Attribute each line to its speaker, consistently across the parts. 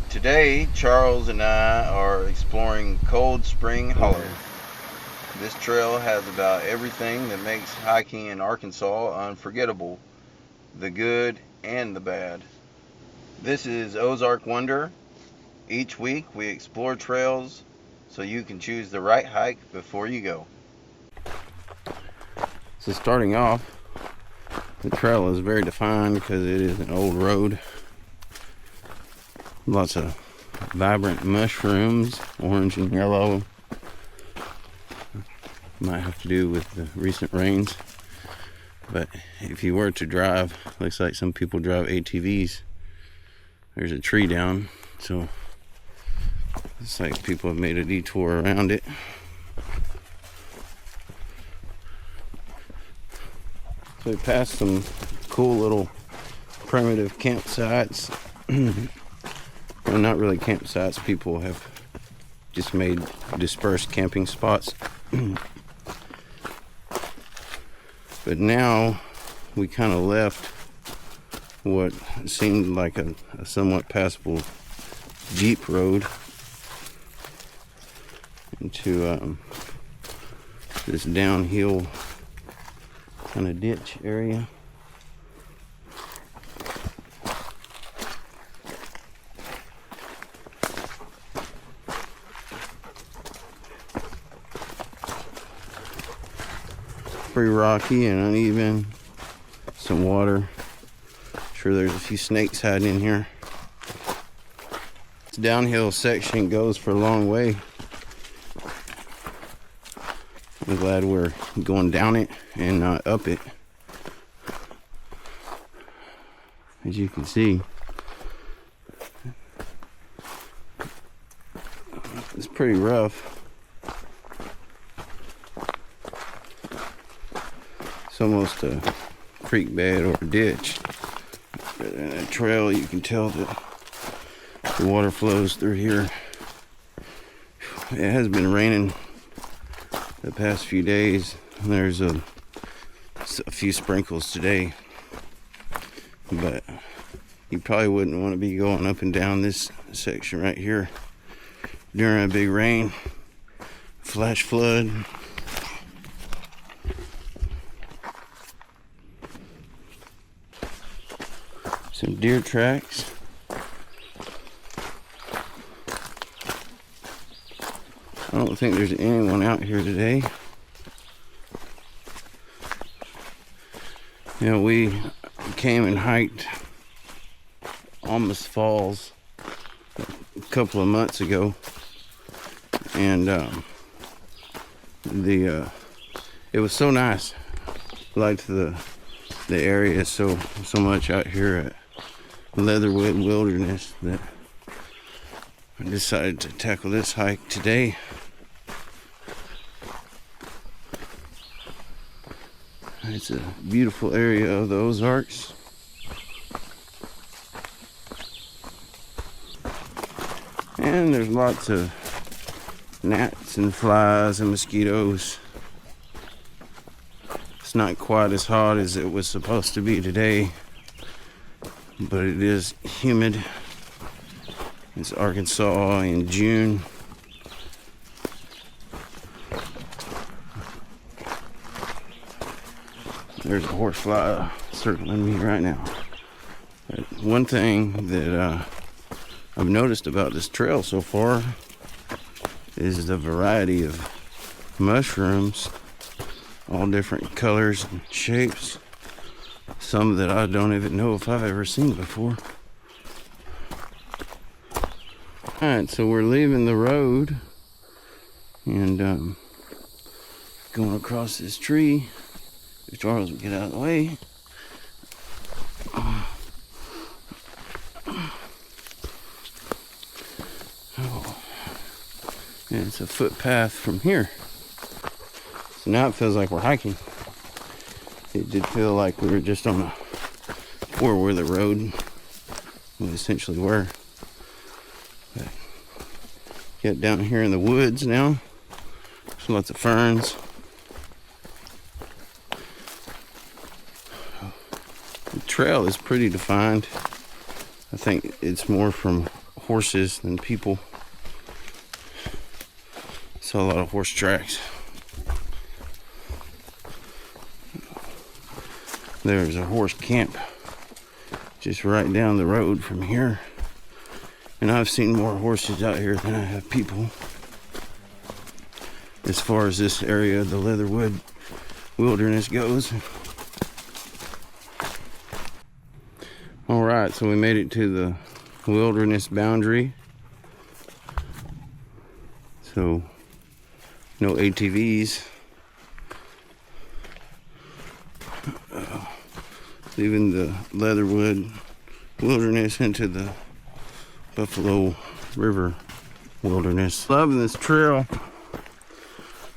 Speaker 1: Today, Charles and I are exploring Cold Spring Hollow. This trail has about everything that makes hiking in Arkansas unforgettable, the good and the bad. This is Ozark Wonder. Each week we explore trails so you can choose the right hike before you go. So starting off, the trail is very defined because it is an old road. Lots of vibrant mushrooms, orange and yellow. Might have to do with the recent rains. But if you were to drive, looks like some people drive ATVs. There's a tree down, so it's like people have made a detour around it. So we passed some cool little primitive campsites. Well, not really campsites. People have just made dispersed camping spots. But now we kind of left what seemed like a somewhat passable Jeep road into this downhill kind of ditch area. Pretty rocky and uneven. Some water. Sure, there's a few snakes hiding in here. This downhill section goes for a long way. I'm glad we're going down it and not up it. As you can see, it's pretty rough. It's almost a creek bed or a ditch. But in a trail, you can tell that the water flows through here. It has been raining the past few days. There's a few sprinkles today, but you probably wouldn't want to be going up and down this section right here during a big rain, flash flood. Some deer tracks. I don't think there's anyone out here today. You know, we came and hiked Almas Falls a couple of months ago, and it was so nice. I liked the area so much out here at Leatherwood Wilderness that I decided to tackle this hike today. It's a beautiful area of the Ozarks. And there's lots of gnats and flies and mosquitoes. It's not quite as hot as it was supposed to be today, but it is humid. It's Arkansas in June. There's a horsefly circling me right now. But one thing that I've noticed about this trail so far is the variety of mushrooms, all different colors and shapes. Some that I don't even know if I've ever seen before. Alright, so we're leaving the road and going across this tree. If Charles would get out of the way. Oh. And it's a footpath from here. So now it feels like we're hiking. It did feel like we were just on a four-wheeler road. We essentially were. But get down here in the woods now. There's lots of ferns. The trail is pretty defined. I think it's more from horses than people. Saw a lot of horse tracks. There's a horse camp just right down the road from here. And I've seen more horses out here than I have people. As far as this area of the Leatherwood wilderness goes. Alright, so we made it to the wilderness boundary. So, no ATVs. Leaving the Leatherwood wilderness into the Buffalo River wilderness. Loving this trail.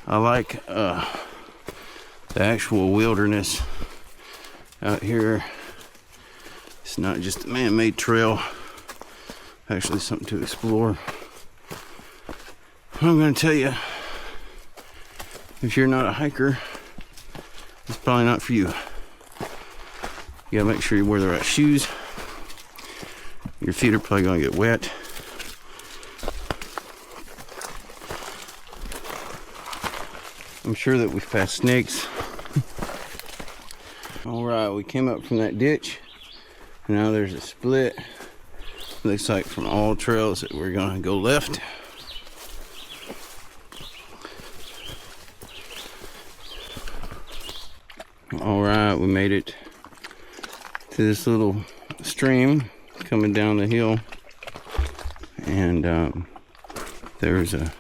Speaker 1: I like the actual wilderness out here. It's not just a man-made trail. Actually something to explore. I'm going to tell you, if you're not a hiker, it's probably not for you. You gotta make sure you wear the right shoes. Your feet are probably gonna get wet. I'm sure that we've passed snakes. Alright, we came up from that ditch. Now there's a split. Looks like from all trails that we're gonna go left. Alright, we made it to this little stream coming down the hill. And there's a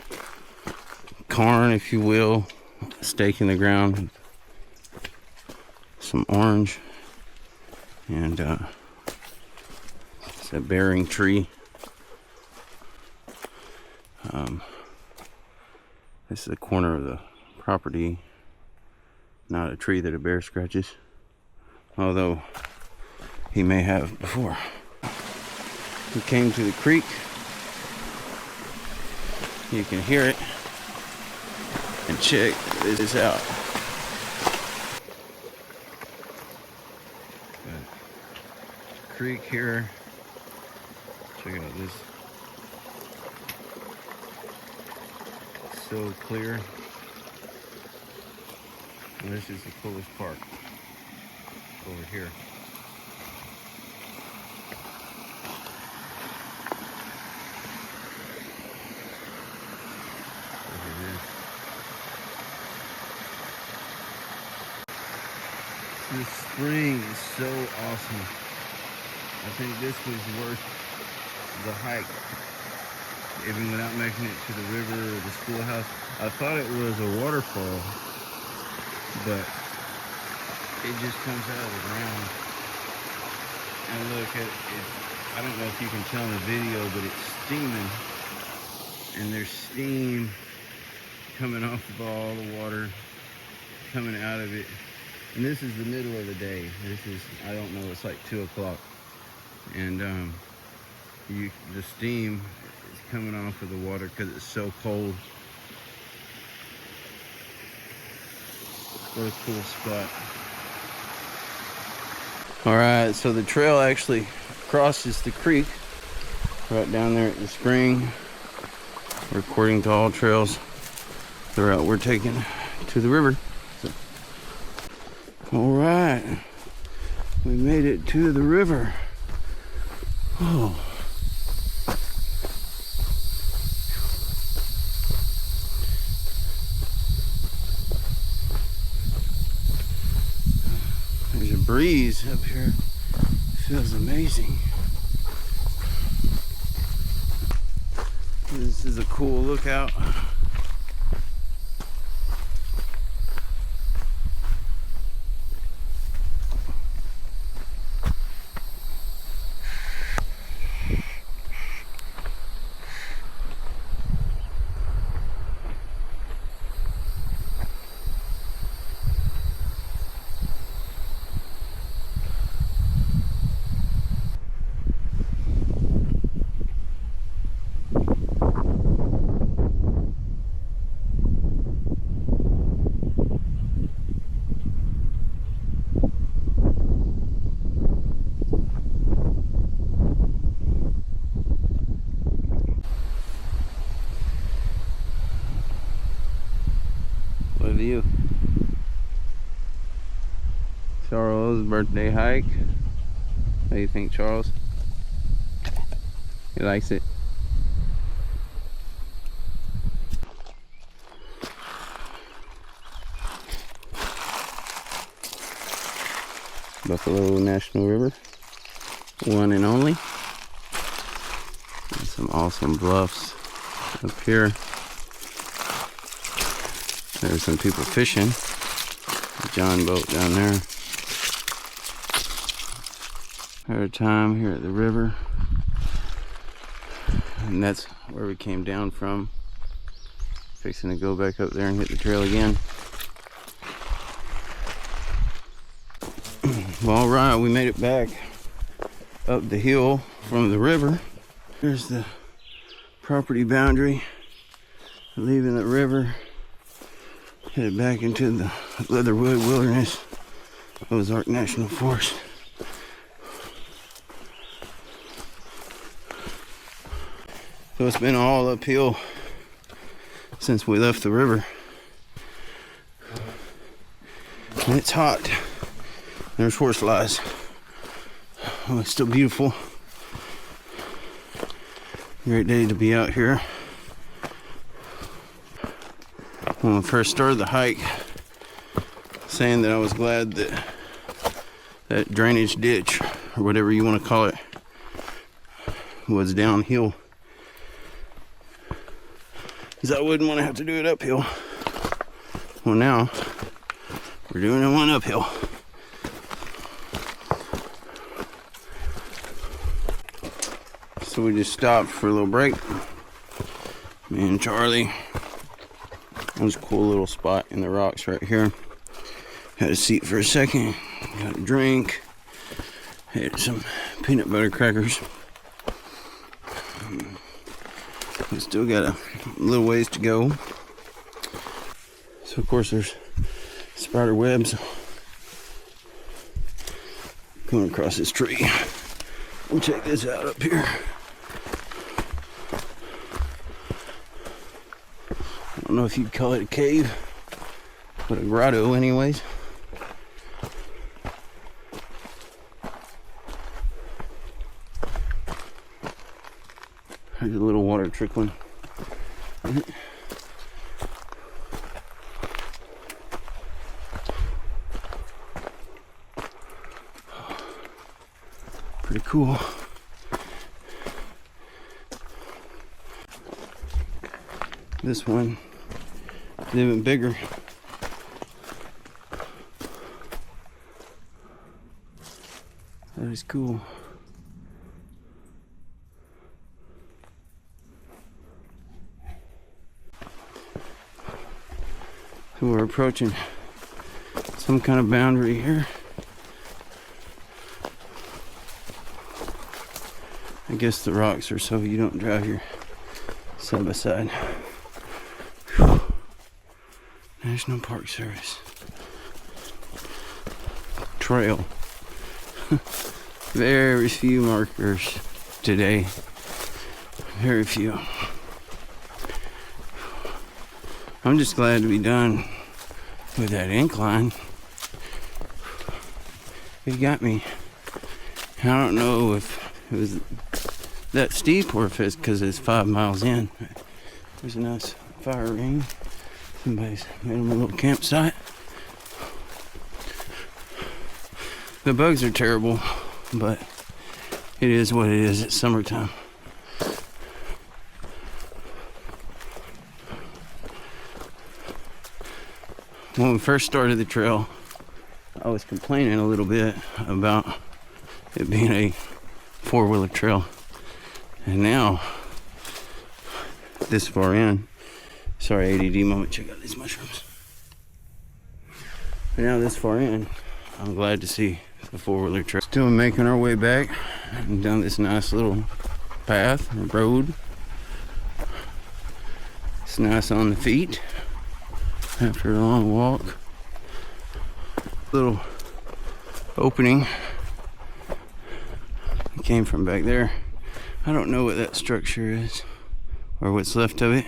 Speaker 1: cairn, if you will, a stake in the ground, some orange, and it's a bearing tree. This is the corner of the property. Not a tree that a bear scratches, although he may have before. We came to the creek. You can hear it. And check this out. Got creek here. Check out this. It's so clear. And this is the coolest part over here. Look at this. This spring is so awesome. I think this was worth the hike, even without making it to the river or the schoolhouse. I thought it was a waterfall, but it just comes out of the ground. And look at it. I don't know if you can tell in the video, but it's steaming, and there's steam coming off of all the water coming out of it. And this is the middle of the day. This is, I don't know, it's like 2 o'clock, and the steam is coming off of the water because it's so cold. What a cool spot. Alright, so the trail actually crosses the creek right down there at the spring. According to all trails, the route we're taking to the river. So, alright, we made it to the river. Oh. There's a breeze up here. It feels amazing. This is a cool lookout. to you. Charles' birthday hike. What do you think, Charles? He likes it. Buffalo National River, one and only. And some awesome bluffs up here. There's some people fishing. John boat down there. Had a time here at the river, and that's where we came down from. Fixing to go back up there and hit the trail again. Well, all right, we made it back up the hill from the river. Here's the property boundary. Leaving the river, headed back into the Leatherwood Wilderness, Ozarks National Forest. So it's been all uphill since we left the river. And it's hot. There's horseflies. Oh, it's still beautiful. Great day to be out here. When I first started the hike, saying that I was glad that that drainage ditch, or whatever you want to call it, was downhill, because I wouldn't want to have to do it uphill. Well, now we're doing it one uphill. So we just stopped for a little break. Me and Charlie. There's a cool little spot in the rocks right here. Had a seat for a second. Got a drink. Had some peanut butter crackers. We still got a little ways to go. So of course there's spider webs going across this tree. We'll check this out up here. I don't know if you'd call it a cave, but a grotto anyways. There's a little water trickling. Pretty cool. This one is even bigger. That is cool. So we're approaching some kind of boundary here. I guess the rocks are so you don't drive your side by side. National Park Service trail. Very few markers today. Very few. I'm just glad to be done with that incline. It got me. I don't know if it was that steep or if it's because it's 5 miles in. There's a nice fire ring. Somebody's made them a little campsite. The bugs are terrible, but it is what it is. It's summertime. When we first started the trail, I was complaining a little bit about it being a four-wheeler trail. And now, this far in, sorry, ADD moment, check out these mushrooms. But now this far in, I'm glad to see the four-wheeler trail. Still making our way back and down this nice little path or road. It's nice on the feet after a long walk. Little opening. It came from back there. I don't know what that structure is or what's left of it.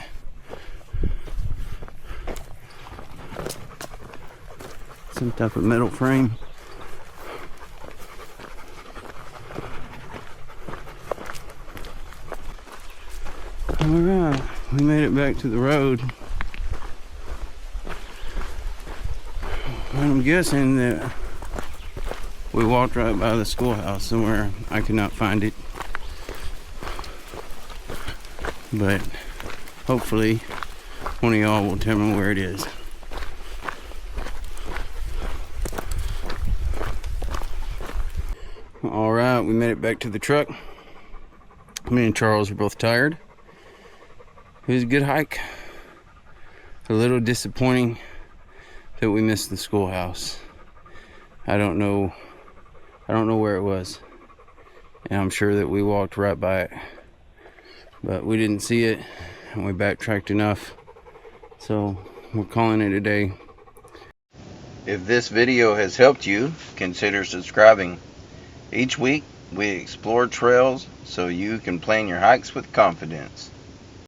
Speaker 1: some type of metal frame. Alright, we made it back to the road. I'm guessing that we walked right by the schoolhouse somewhere. I could not find it. But hopefully one of y'all will tell me where it is. Alright, we made it back to the truck. Me and Charles were both tired. It was a good hike. A little disappointing that we missed the schoolhouse. I don't know where it was. And I'm sure that we walked right by it. But we didn't see it, and we backtracked enough. So we're calling it a day. If this video has helped you, consider subscribing. Each week we explore trails so you can plan your hikes with confidence.